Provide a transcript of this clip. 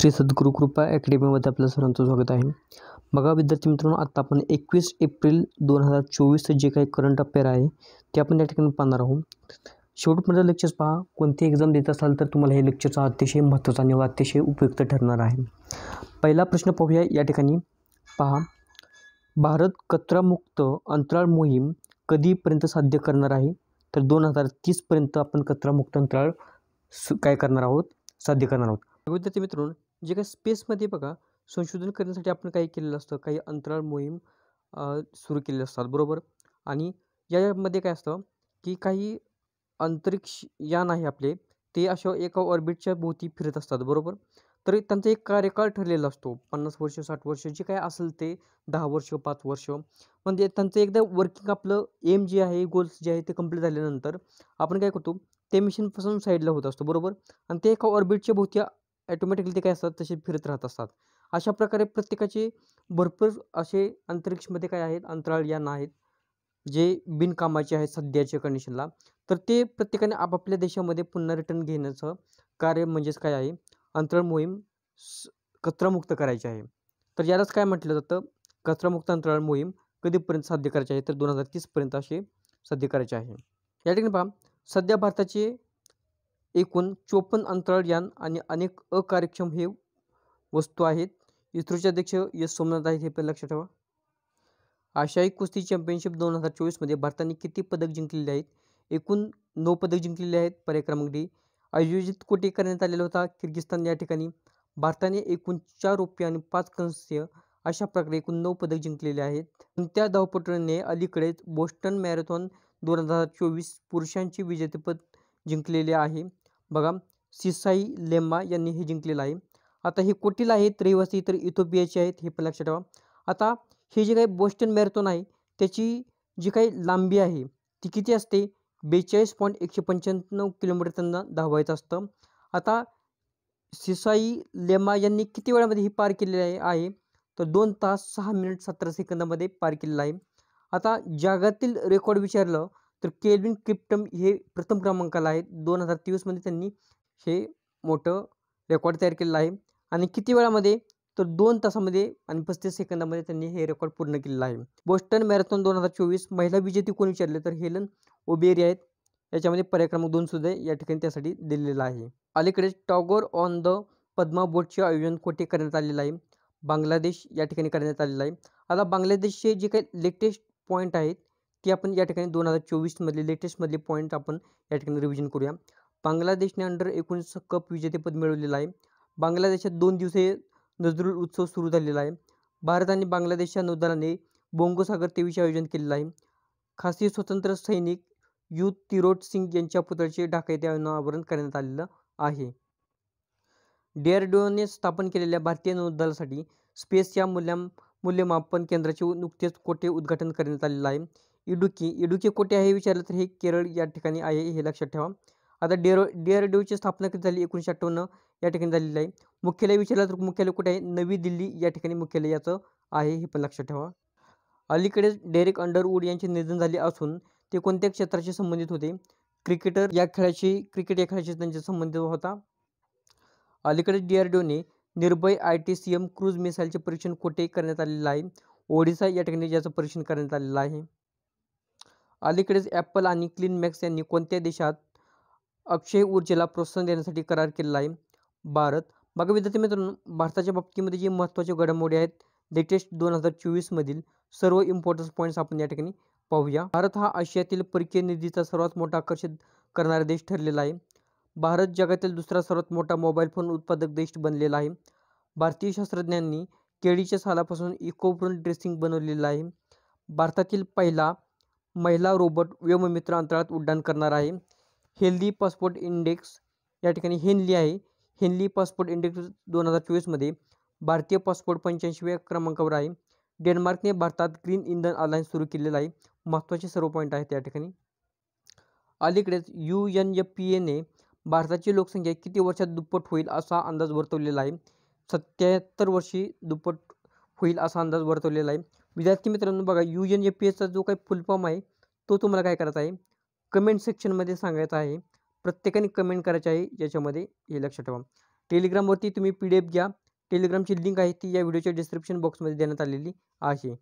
श्री सद्गुरू कृपा अकॅडमीमध्ये आपल्या सर्वांचं स्वागत आहे. बघा विद्यार्थी मित्रांनो, आता आपण 21 एप्रिल 2024 जे काही करंट अफेअर आहे ते आपण या ठिकाणी पाहणार आहोत. शेवटपर्यंत लेक्चर्स पहा. कोणती एक्झाम देत असाल तर तुम्हाला हे लेक्चरचा अतिशय महत्त्वाचा आणि अतिशय उपयुक्त ठरणार आहे. पहिला प्रश्न पाहूया या ठिकाणी. पहा, भारत कचरामुक्त अंतराळ मोहीम कधीपर्यंत साध्य करणार आहे? तर 2030 पर्यंत आपण कचरामुक्त अंतराळ काय करणार आहोत, साध्य करणार आहोत. विद्यार्थी मित्रांनो, जे काही स्पेसमध्ये बघा संशोधन करण्यासाठी आपण काही केलेलं असतं, काही अंतराळ मोहीम सुरू केलेले असतात, बरोबर. आणि यामध्ये काय असतं की काही अंतरिक्ष यान आहे आपले, ते अशा एका ऑर्बिटच्या भोवती फिरत असतात, बरोबर. तर त्यांचा एक कार्यकाळ ठरलेला असतो, 50 वर्ष 60 वर्ष जे काय असेल ते, 10 वर्ष 5 वर्ष. म्हणजे त्यांचं एकदा वर्किंग आपलं एम जे आहे, गोल्स जे आहे ते कंप्लीट झाल्यानंतर आपण काय करतो, ते मिशनपासून साईडला होत असतो, बरोबर. आणि ते एका ऑर्बिटच्या भोवती ॲटोमॅटिकली ते काय असतात, तसे फिरत राहत असतात. अशा प्रकारे प्रत्येकाचे भरपूर असे अंतरिक्षमध्ये काय आहेत, अंतराळ यान आहेत जे बिनकामाचे आहेत सध्याच्या कंडिशनला. तर ते प्रत्येकाने आपापल्या देशामध्ये पुन्हा रिटर्न घेण्याचं कार्य म्हणजेच काय आहे, अंतराळ मोहीम कचरामुक्त करायची आहे. तर यालाच काय म्हटलं जातं, कचरामुक्त अंतराळ मोहीम कधीपर्यंत साध्य करायची आहे? तर 2030 पर्यंत असे साध्य करायचे आहे. या ठिकाणी पहा, सध्या भारताचे एकूण 54 अंतराळ यान आणि अनेक अकार्यक्षम हे वस्तू आहेत. इस्रोचे अध्यक्ष एस सोमनाथ आहेत, हे पण लक्षात ठेवा. आशियाई कुस्ती चॅम्पियनशिप 2024 भारताने किती पदक जिंकलेले आहेत? एकूण 9 पदक जिंकलेले आहेत. पर्याय क्रमांक डी. आयोजित कुठे करण्यात आलेला होता? किर्गिस्तान या ठिकाणी. भारताने एकूण 4 रौप्य आणि 5 कांस्य अशा प्रकारे एकूण 9 पदक जिंकलेले आहेत. त्या धावपटूने अलीकडेच बोस्टन मॅरेथॉन 2024 पुरुषांचे विजेतेपद जिंकलेले आहे. बघा, सिसाई लेम्मा यांनी हे जिंकलेलं आहे. आता हे कुठील आहेत रहिवासी? तर इथिओपियाचे आहेत, हे पण लक्षात ठेवा. आता हे जे काही बोस्टन मॅरेथॉन आहे त्याची जी काही लांबी आहे ती किती असते? 42.195 किलोमीटर त्यांना धावायचं असतं. आता सिसाई लेमा यांनी किती वेळामध्ये ही पार केलेली आहे? तर 2 तास 6 मिनिट 17 सेकंदामध्ये पार केलेलं आहे. आता जगातील रेकॉर्ड विचारलं तर केल्विन क्रिप्टम हे प्रथम क्रमांकाला आहेत. 2023 त्यांनी हे मोठं रेकॉर्ड तयार केलेलं आहे. आणि किती वेळामध्ये? तर 2 तासामध्ये आणि 35 सेकंदामध्ये त्यांनी हे रेकॉर्ड पूर्ण केलेलं आहे. बोस्टन मॅरेथॉन 2024 महिला विजेती कोण विचारले तर हेलन ओबेरी आहेत. याच्यामध्ये पर्याय क्रमांक 2 सुद्धा या ठिकाणी त्यासाठी दिलेला आहे. अलीकडेच टॉगोर ऑन द पद्मा बोटचे आयोजन कुठे करण्यात आलेलं आहे? बांगलादेश या ठिकाणी करण्यात आलेलं आहे. आता बांगलादेशचे जे काही लेटेस्ट पॉईंट आहेत ते आपण या ठिकाणी 2024 लेटेस्टमधले पॉईंट आपण या ठिकाणी रिव्हिजन करूया. बांगलादेशने अंडर-19 कप विजेतेपद मिळवलेलं आहे. बांगलादेशात 2 दिवसीय नजरुल उत्सव सुरू झालेला आहे. भारत आणि बांगलादेशच्या नौदलाने बोंगो सागर 23 आयोजन केलेलं आहे. खासी स्वतंत्र सैनिक यू तिरोट सिंग यांच्या पुतळ्याचे ढाका येथे अनावरण करण्यात आलेलं आहे. DRDOने स्थापन केलेल्या भारतीय नौदलासाठी स्पेस या मूल्यमापन केंद्राचे नुकतेच कोठे उद्घाटन करण्यात आलेलं आहे? इडुकी कोठे आहे विचारलं तर हे केरळ या ठिकाणी आहे, हे लक्षात ठेवा. आता DRDOची स्थापना कधी झाली? 1958 या ठिकाणी झालेली आहे. मुख्यालय विचारलं तर मुख्यालय कुठे आहे? नवी दिल्ली या ठिकाणी मुख्यालय याचं आहे, हे पण लक्षात ठेवा. अलीकडेच डेरेक अंडरवूड यांचे निधन झाले असून ते कोणत्या क्षेत्राशी संबंधित होते? क्रिकेट या खेळाशी त्यांचा संबंध होता. अलीकडेच DRDOने निर्भय ITCM क्रूज मिसाईलचे परीक्षण कुठे करण्यात आलेलं आहे? ओडिसा या ठिकाणी याचं परीक्षण करण्यात आलेलं आहे. अलीकडेच ॲपल आणि क्लीनमॅक्स यांनी कोणत्या देशात अक्षय ऊर्जेला प्रोत्साहन देण्यासाठी करार केलेला आहे? भारत. बघा विद्यार्थी मित्रांनो, भारताच्या बाबतीमध्ये जे महत्त्वाचे घडामोडी आहेत लेटेस्ट 2024 सर्व इम्पॉर्टन्स पॉईंट्स आपण या ठिकाणी पाहूया. भारत हा आशियातील परकीय निधीचा सर्वात मोठा आकर्षित करणारा देश ठरलेला आहे. भारत जगातील दुसरा सर्वात मोठा मोबाईल फोन उत्पादक देश बनलेला आहे. भारतीय शास्त्रज्ञांनी केळीच्या सालापासून इको-फ्रेंडली ड्रेसिंग बनवलेलं आहे. भारतातील पहिला महिला रोबोट व्योममित्र अंतराळात उड्डाण करणार आहे. हेल्दी पासपोर्ट इंडेक्स या ठिकाणी हेनली आहे. हेनली पासपोर्ट इंडेक्स 2024 भारतीय पासपोर्ट 85व्या क्रमांकावर आहे. डेन्मार्कने भारतात ग्रीन इंधन अलायन्स सुरू केलेला आहे. महत्त्वाचे सर्व पॉईंट आहेत या ठिकाणी. अलीकडेच UNFPAने भारताची लोकसंख्या किती वर्षात दुप्पट होईल असा अंदाज वर्तवलेला आहे? 77 वर्षी दुप्पट होईल असा अंदाज वर्तवलेला आहे. विद्यार्थी मित्रांनो, बघा UNFPAचा जो काही फुल फॉर्म आहे तो तुम्हाला काय करायचा आहे, कमेंट सेक्शनमध्ये सांगायचा आहे. प्रत्येकाने कमेंट करायचे आहे याच्यामध्ये, हे लक्षात ठेवा. टेलिग्रामवरती तुम्ही PDF घ्या. टेलिग्रामची लिंक आहे ती या व्हिडिओच्या डिस्क्रिप्शन बॉक्समध्ये देण्यात आलेली आहे.